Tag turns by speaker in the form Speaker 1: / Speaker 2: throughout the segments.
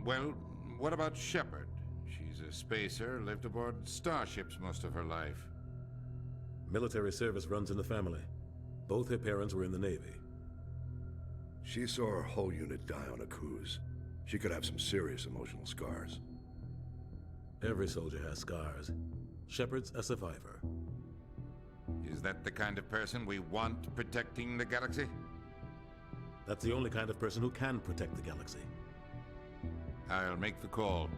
Speaker 1: Well, what about Shepard? She's a spacer, lived aboard starships most of her life.
Speaker 2: Military service runs in the family. Both her parents were in the Navy.
Speaker 3: She saw her whole unit die on a cruise. She could have some serious emotional scars.
Speaker 2: Every soldier has scars. Shepard's a survivor.
Speaker 1: Is that the kind of person we want protecting the galaxy?
Speaker 2: That's the only kind of person who can protect the galaxy.
Speaker 1: I'll make the call.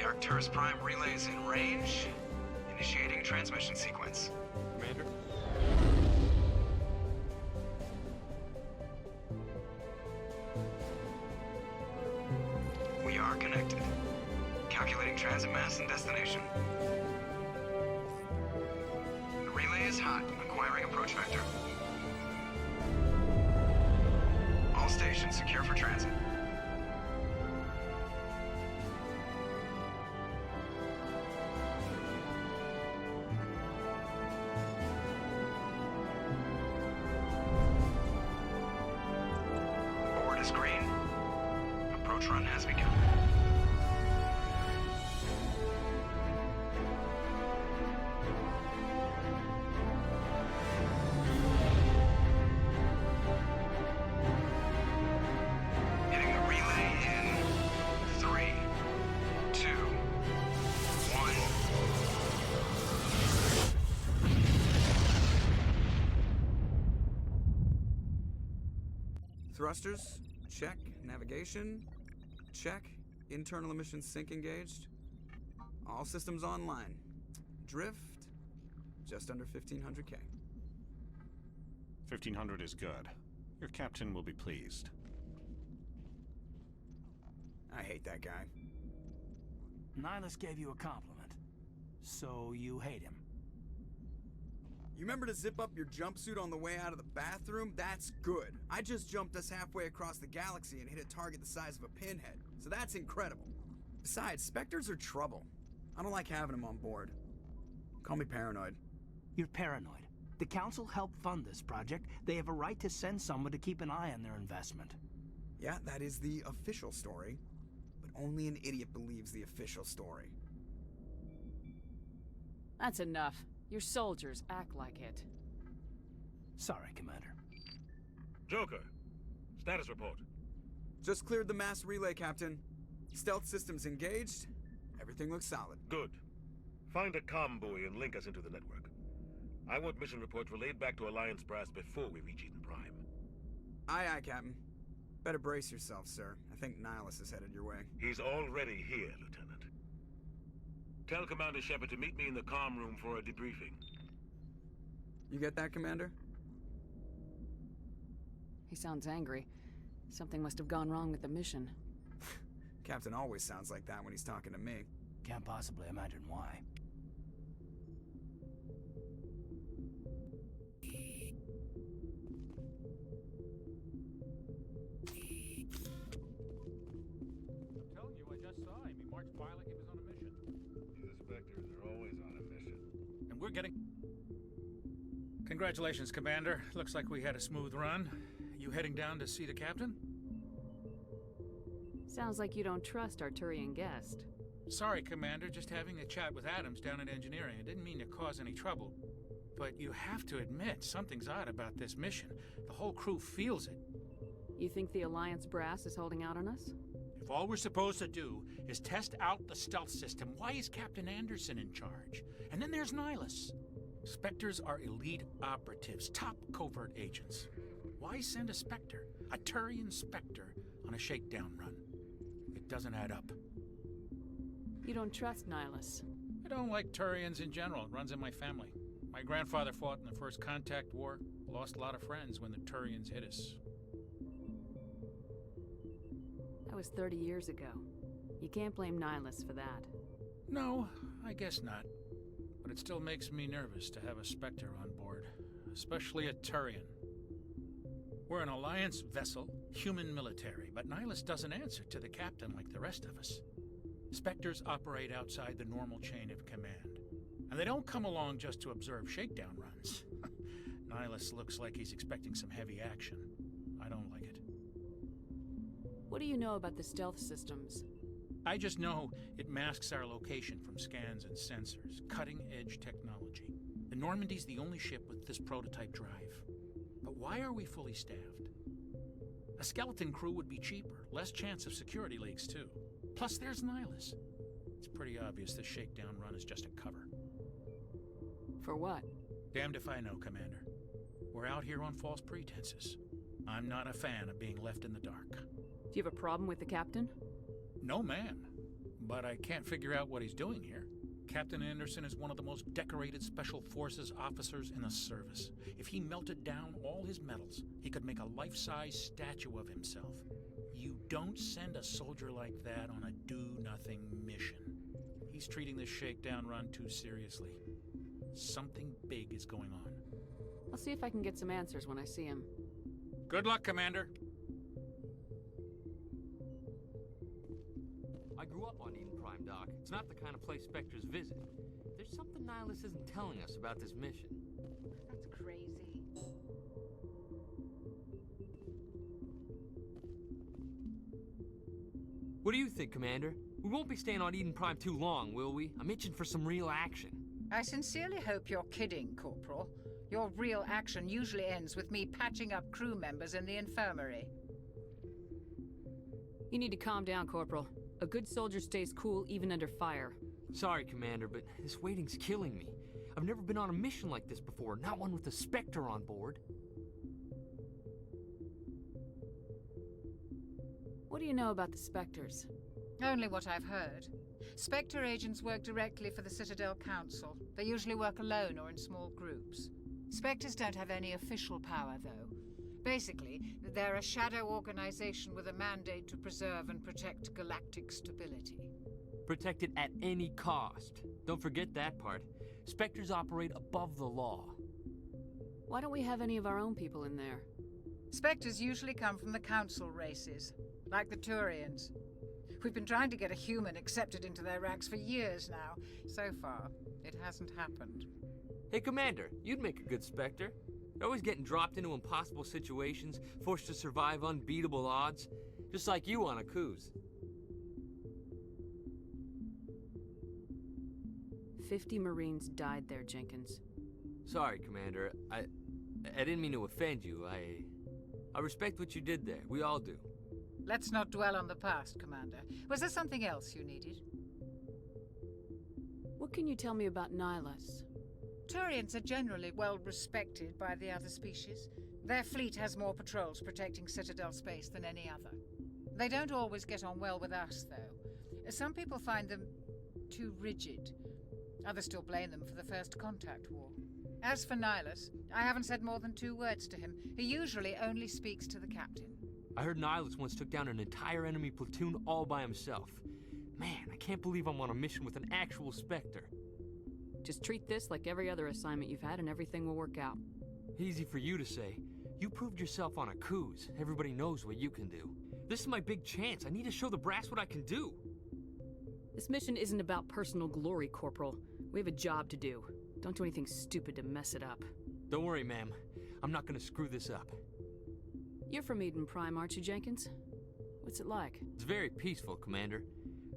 Speaker 4: Arcturus Prime relays in range. Initiating transmission sequence.
Speaker 5: Commander?
Speaker 4: We are connected. Calculating transit mass and destination. The relay is hot. Acquiring approach vector. All stations secure for transit. Green. Approach run has begun. Hitting the relay in 3, 2, 1. Thrusters. Check. Navigation. Check. Internal emissions sync engaged. All systems online. Drift. Just under 1500K.
Speaker 5: 1500 is good. Your captain will be pleased.
Speaker 4: I hate that guy.
Speaker 6: Nihilus gave you a compliment. So you hate him.
Speaker 4: You remember to zip up your jumpsuit on the way out of the bathroom? That's good. I just jumped us halfway across the galaxy and hit a target the size of a pinhead, so that's incredible. Besides, Spectres are trouble. I don't like having them on board. Call me paranoid.
Speaker 6: You're paranoid. The Council helped fund this project. They have a right to send someone to keep an eye on their investment.
Speaker 4: Yeah, that is the official story. But only an idiot believes the official story.
Speaker 7: That's enough. Your soldiers act like it.
Speaker 6: Sorry, Commander.
Speaker 8: Joker, status report.
Speaker 4: Just cleared the mass relay, Captain. Stealth systems engaged. Everything looks solid.
Speaker 8: Good. Find a comm buoy and link us into the network. I want mission reports relayed back to Alliance Brass before we reach Eden Prime.
Speaker 4: Aye, aye, Captain. Better brace yourself, sir. I think Nihilus is headed your way.
Speaker 8: He's already here, Lieutenant. Tell Commander Shepard to meet me in the comm room for a debriefing.
Speaker 4: You get that, Commander?
Speaker 7: He sounds angry. Something must have gone wrong with the mission.
Speaker 4: Captain always sounds like that when he's talking to me.
Speaker 6: Can't possibly imagine why.
Speaker 9: I'm telling you, I just saw him. He marched by like he was on a mission.
Speaker 8: The Spectres are always on a mission.
Speaker 9: And we're getting... Congratulations, Commander. Looks like we had a smooth run. You heading down to see the captain?
Speaker 7: Sounds like you don't trust Arturian guest.
Speaker 9: Sorry, Commander. Just having a chat with Adams down at engineering. I didn't mean to cause any trouble. But you have to admit, something's odd about this mission. The whole crew feels it.
Speaker 7: You think the Alliance brass is holding out on us?
Speaker 9: If all we're supposed to do is test out the stealth system, why is Captain Anderson in charge? And then there's Nihilus. Spectres are elite operatives, top covert agents. Why send a Spectre, a Turian Spectre, on a shakedown run? It doesn't add up.
Speaker 7: You don't trust Nihilus?
Speaker 9: I don't like Turians in general. It runs in my family. My grandfather fought in the First Contact War. Lost a lot of friends when the Turians hit us.
Speaker 7: That was 30 years ago. You can't blame Nihilus for that.
Speaker 9: No, I guess not. But it still makes me nervous to have a Spectre on board, especially a Turian. We're an Alliance vessel, human military, but Nihilus doesn't answer to the captain like the rest of us. Spectres operate outside the normal chain of command, and they don't come along just to observe shakedown runs. Nihilus looks like he's expecting some heavy action. I don't like it.
Speaker 7: What do you know about the stealth systems?
Speaker 9: I just know it masks our location from scans and sensors, cutting-edge technology. The Normandy's the only ship with this prototype drive. But why are we fully staffed? A skeleton crew would be cheaper, less chance of security leaks too. Plus there's Nihilus. It's pretty obvious this shakedown run is just a cover.
Speaker 7: For what?
Speaker 9: Damned if I know, Commander. We're out here on false pretenses. I'm not a fan of being left in the dark.
Speaker 7: Do you have a problem with the captain?
Speaker 9: No, ma'am. But I can't figure out what he's doing here. Captain Anderson is one of the most decorated Special Forces officers in the service. If he melted down all his medals, he could make a life-size statue of himself. You don't send a soldier like that on a do-nothing mission. He's treating this shakedown run too seriously. Something big is going on.
Speaker 7: I'll see if I can get some answers when I see him.
Speaker 9: Good luck, Commander.
Speaker 10: I grew up on Eden Prime, Doc. It's not the kind of place Spectres visit. There's something Nihilus isn't telling us about this mission.
Speaker 11: That's crazy.
Speaker 10: What do you think, Commander? We won't be staying on Eden Prime too long, will we? I'm itching for some real action.
Speaker 11: I sincerely hope you're kidding, Corporal. Your real action usually ends with me patching up crew members in the infirmary.
Speaker 7: You need to calm down, Corporal. A good soldier stays cool even under fire.
Speaker 10: Sorry, Commander, but this waiting's killing me. I've never been on a mission like this before, not one with a Spectre on board.
Speaker 7: What do you know about the Spectres?
Speaker 11: Only what I've heard. Spectre agents work directly for the Citadel Council. They usually work alone or in small groups. Spectres don't have any official power, though. Basically, they're a shadow organization with a mandate to preserve and protect galactic stability.
Speaker 10: Protect it at any cost. Don't forget that part. Spectres operate above the law.
Speaker 7: Why don't we have any of our own people in there?
Speaker 11: Spectres usually come from the Council races, like the Turians. We've been trying to get a human accepted into their ranks for years now. So far, it hasn't happened.
Speaker 10: Hey, Commander, you'd make a good Spectre. You're always getting dropped into impossible situations, forced to survive unbeatable odds, just like you on a cruise.
Speaker 7: 50 Marines died there, Jenkins.
Speaker 10: Sorry, Commander. I didn't mean to offend you. I respect what you did there. We all do.
Speaker 11: Let's not dwell on the past, Commander. Was there something else you needed?
Speaker 7: What can you tell me about Nihilus?
Speaker 11: Turians are generally well respected by the other species. Their fleet has more patrols protecting Citadel space than any other. They don't always get on well with us, though. Some people find them too rigid. Others still blame them for the First Contact War. As for Nihilus, I haven't said more than 2 words to him. He usually only speaks to the captain.
Speaker 10: I heard Nihilus once took down an entire enemy platoon all by himself. Man, I can't believe I'm on a mission with an actual Spectre.
Speaker 7: Just treat this like every other assignment you've had and everything will work out.
Speaker 10: Easy for you to say. You proved yourself on a cruise. Everybody knows what you can do. This is my big chance. I need to show the brass what I can do.
Speaker 7: This mission isn't about personal glory, Corporal. We have a job to do. Don't do anything stupid to mess it up.
Speaker 10: Don't worry, ma'am. I'm not gonna screw this up.
Speaker 7: You're from Eden Prime, aren't you, Jenkins? What's it like?
Speaker 10: It's very peaceful, Commander.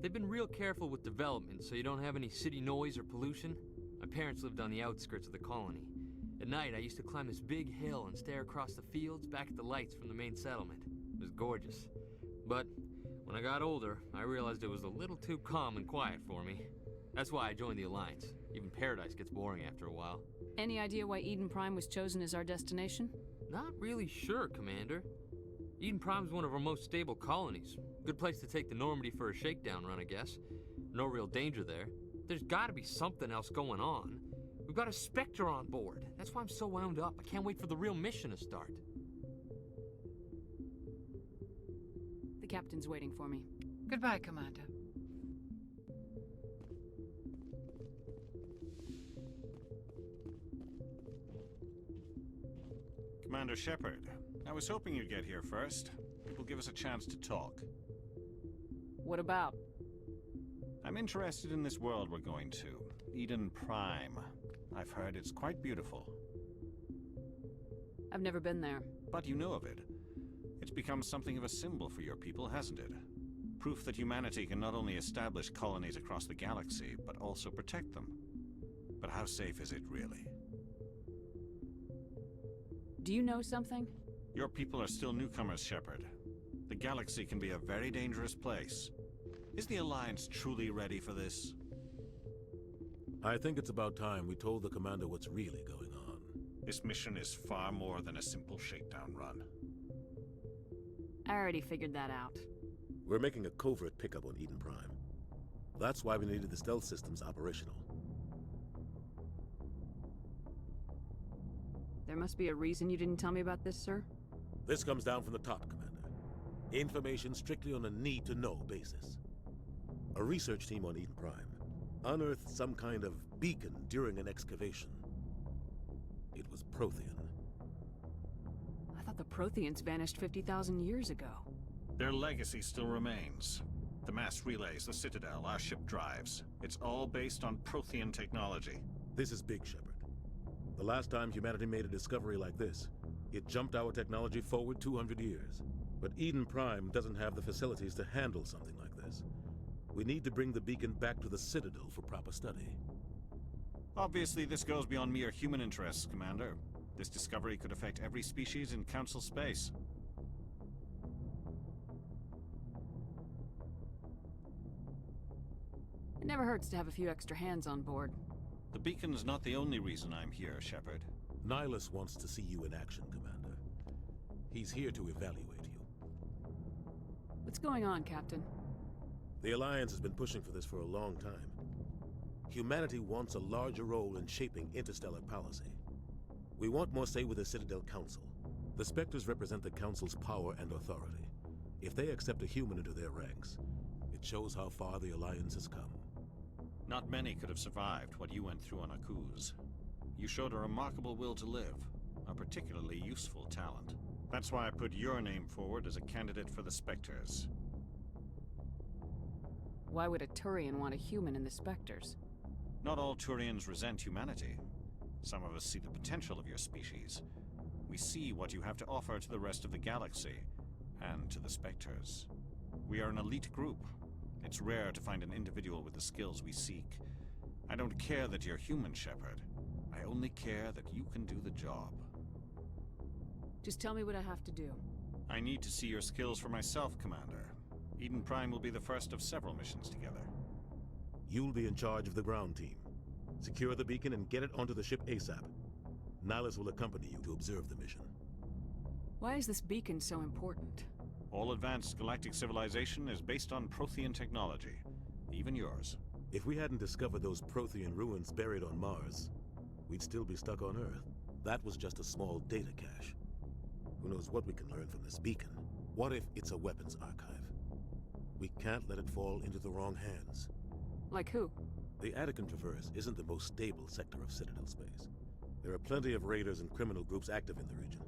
Speaker 10: They've been real careful with development, so you don't have any city noise or pollution. My parents lived on the outskirts of the colony. At night, I used to climb this big hill and stare across the fields back at the lights from the main settlement. It was gorgeous. But when I got older, I realized it was a little too calm and quiet for me. That's why I joined the Alliance. Even paradise gets boring after a while.
Speaker 7: Any idea why Eden Prime was chosen as our destination?
Speaker 10: Not really sure, Commander. Eden Prime's one of our most stable colonies. Good place to take the Normandy for a shakedown run, I guess. No real danger there. There's gotta be something else going on. We've got a Spectre on board. That's why I'm so wound up. I can't wait for the real mission to start.
Speaker 7: The captain's waiting for me.
Speaker 11: Goodbye, Commander.
Speaker 5: Commander Shepard, I was hoping you'd get here first. It will give us a chance to talk.
Speaker 7: What about?
Speaker 5: I'm interested in this world we're going to, Eden Prime. I've heard it's quite beautiful.
Speaker 7: I've never been there.
Speaker 5: But you know of it. It's become something of a symbol for your people, hasn't it? Proof that humanity can not only establish colonies across the galaxy, but also protect them. But how safe is it really?
Speaker 7: Do you know something?
Speaker 5: Your people are still newcomers, Shepard. The galaxy can be a very dangerous place. Is the Alliance truly ready for this?
Speaker 2: I think it's about time we told the commander what's really going on.
Speaker 5: This mission is far more than a simple shakedown run.
Speaker 7: I already figured that out.
Speaker 2: We're making a covert pickup on Eden Prime. That's why we needed the stealth systems operational.
Speaker 7: There must be a reason you didn't tell me about this, sir?
Speaker 2: This comes down from the top, Commander. Information strictly on a need-to-know basis. A research team on Eden Prime unearthed some kind of beacon during an excavation. It was Prothean.
Speaker 7: I thought the Protheans vanished 50,000 years ago.
Speaker 5: Their legacy still remains. The mass relays, the Citadel, our ship drives. It's all based on Prothean technology.
Speaker 2: This is big, Shepard. The last time humanity made a discovery like this, it jumped our technology forward 200 years. But Eden Prime doesn't have the facilities to handle something like this. We need to bring the beacon back to the Citadel for proper study.
Speaker 5: Obviously, this goes beyond mere human interests, Commander. This discovery could affect every species in Council space.
Speaker 7: It never hurts to have a few extra hands on board.
Speaker 5: The beacon's not the only reason I'm here, Shepard.
Speaker 2: Nihilus wants to see you in action, Commander. He's here to evaluate you.
Speaker 7: What's going on, Captain?
Speaker 2: The Alliance has been pushing for this for a long time. Humanity wants a larger role in shaping interstellar policy. We want more say with the Citadel Council. The Spectres represent the Council's power and authority. If they accept a human into their ranks, it shows how far the Alliance has come.
Speaker 5: Not many could have survived what you went through on Akuz. You showed a remarkable will to live, a particularly useful talent. That's why I put your name forward as a candidate for the Spectres.
Speaker 7: Why would a Turian want a human in the Spectres?
Speaker 5: Not all Turians resent humanity. Some of us see the potential of your species. We see what you have to offer to the rest of the galaxy, and to the Spectres. We are an elite group. It's rare to find an individual with the skills we seek. I don't care that you're human, Shepard. I only care that you can do the job.
Speaker 7: Just tell me what I have to do.
Speaker 5: I need to see your skills for myself, Commander. Eden Prime will be the first of several missions together.
Speaker 2: You'll be in charge of the ground team. Secure the beacon and get it onto the ship ASAP. Nihilus will accompany you to observe the mission.
Speaker 7: Why is this beacon so important?
Speaker 5: All advanced galactic civilization is based on Prothean technology. Even yours.
Speaker 2: If we hadn't discovered those Prothean ruins buried on Mars, we'd still be stuck on Earth. That was just a small data cache. Who knows what we can learn from this beacon? What if it's a weapons archive? We can't let it fall into the wrong hands.
Speaker 7: Like who?
Speaker 2: The Attican Traverse isn't the most stable sector of Citadel space. There are plenty of raiders and criminal groups active in the region.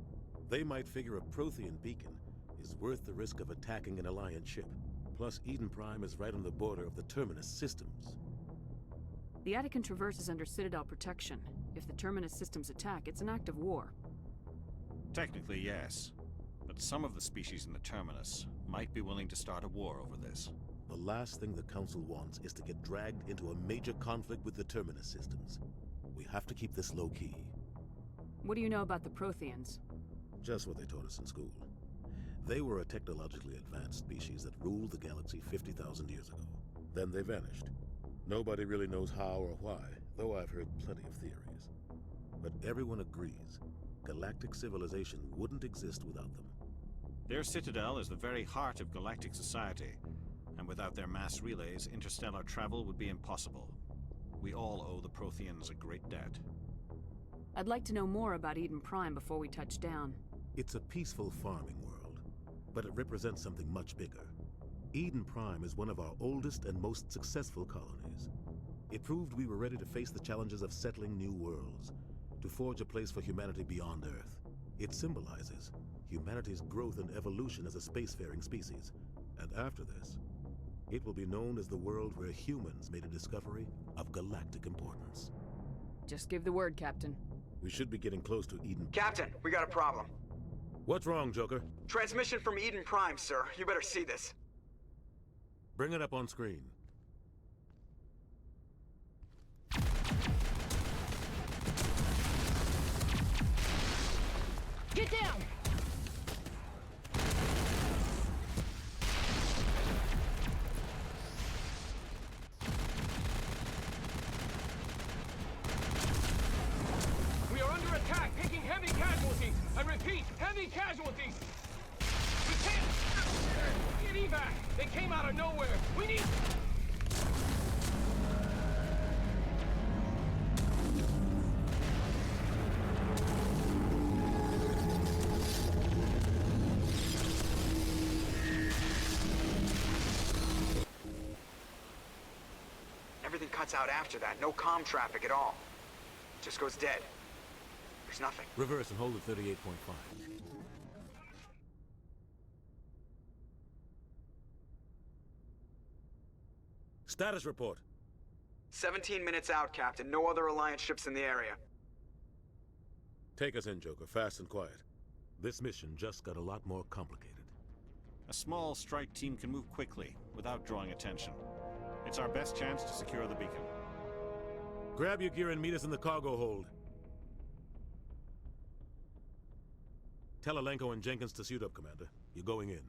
Speaker 2: They might figure a Prothean beacon is worth the risk of attacking an Alliance ship. Plus, Eden Prime is right on the border of the Terminus systems.
Speaker 7: The Attican Traverse is under Citadel protection. If the Terminus systems attack, it's an act of war.
Speaker 5: Technically, yes. But some of the species in the Terminus might be willing to start a war over this.
Speaker 2: The last thing the Council wants is to get dragged into a major conflict with the Terminus systems. We have to keep this low-key.
Speaker 7: What do you know about the Protheans?
Speaker 2: Just what they taught us in school. They were a technologically advanced species that ruled the galaxy 50,000 years ago. Then they vanished. Nobody really knows how or why, though I've heard plenty of theories. But everyone agrees, galactic civilization wouldn't exist without them.
Speaker 5: Their citadel is the very heart of galactic society, and without their mass relays, interstellar travel would be impossible. We all owe the Protheans a great debt.
Speaker 7: I'd like to know more about Eden Prime before we touch down.
Speaker 2: It's a peaceful farming world, but it represents something much bigger. Eden Prime is one of our oldest and most successful colonies. It proved we were ready to face the challenges of settling new worlds, to forge a place for humanity beyond Earth. It symbolizes humanity's growth and evolution as a spacefaring species. And after this, it will be known as the world where humans made a discovery of galactic importance.
Speaker 7: Just give the word, Captain.
Speaker 2: We should be getting close to Eden.
Speaker 4: Captain, we got a problem.
Speaker 2: What's wrong, Joker?
Speaker 4: Transmission from Eden Prime, sir. You better see this.
Speaker 2: Bring it up on screen.
Speaker 7: Get down!
Speaker 12: We are under attack, taking heavy casualties. I repeat, heavy casualties. We can't get evac. They came out of nowhere. We need...
Speaker 4: Everything cuts out after that. No comm traffic at all. Just goes dead. There's nothing.
Speaker 2: Reverse and hold at 38.5. Status report.
Speaker 4: 17 minutes out, Captain. No other Alliance ships in the area.
Speaker 2: Take us in, Joker, fast and quiet. This mission just got a lot more complicated.
Speaker 5: A small strike team can move quickly, without drawing attention. It's our best chance to secure the beacon.
Speaker 2: Grab your gear and meet us in the cargo hold. Tell Alenko and Jenkins to suit up, Commander. You're going in.